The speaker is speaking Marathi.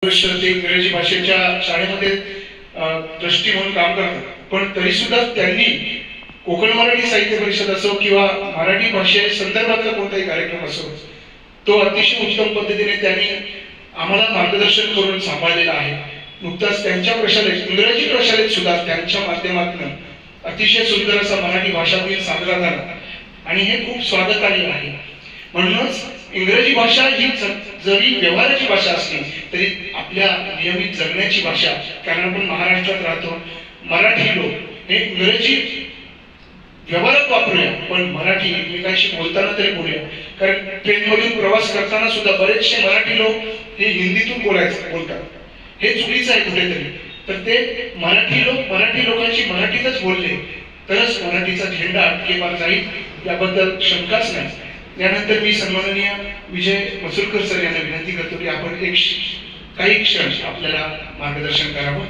ते इंग्रजी भाषेच्या शाळेमध्ये ट्रस्टी म्हणून काम करतात, पण तरी सुद्धा त्यांनी कोकण मराठी साहित्य परिषद असो किंवा मराठी भाषे संदर्भातला कोणताही कार्यक्रम असो, तो अतिशय उत्तम पद्धतीने त्यांनी आम्हाला मार्गदर्शन करून सांभाळलेला आहे. नुकताच त्यांच्या प्रशालेत, इंग्रजी प्रशालेत सुद्धा त्यांच्या माध्यमातून अतिशय सुंदर असा मराठी भाषा दिन साजरा झाला आणि हे खूप स्वागतार्ह आहे. म्हणूनच इंग्रजी भाषा ही जरी व्यवहाराची भाषा असली तरी आपल्या नियमित जगण्याची भाषा, कारण आपण महाराष्ट्रात राहतो, मराठी लोक हे इंग्रजी व्यवहारात वापरूया पण मराठी एकमेकांशी बोलताना तरी बोलूया. कारण ट्रेनमधून प्रवास करताना सुद्धा बरेचसे मराठी लोक हे हिंदीतून बोलतात, हे चुकीचं आहे कुठेतरी. तर ते मराठी लोकांशी मराठीतच बोलले तरच मराठीचा झेंडा अटकेपार जाईल, याबद्दल शंकाच नाही. यानंतर मी सन्माननीय विजय मसुरकर सर यांना विनंती करतो की आपण काही क्षण आपल्याला मार्गदर्शन करावं.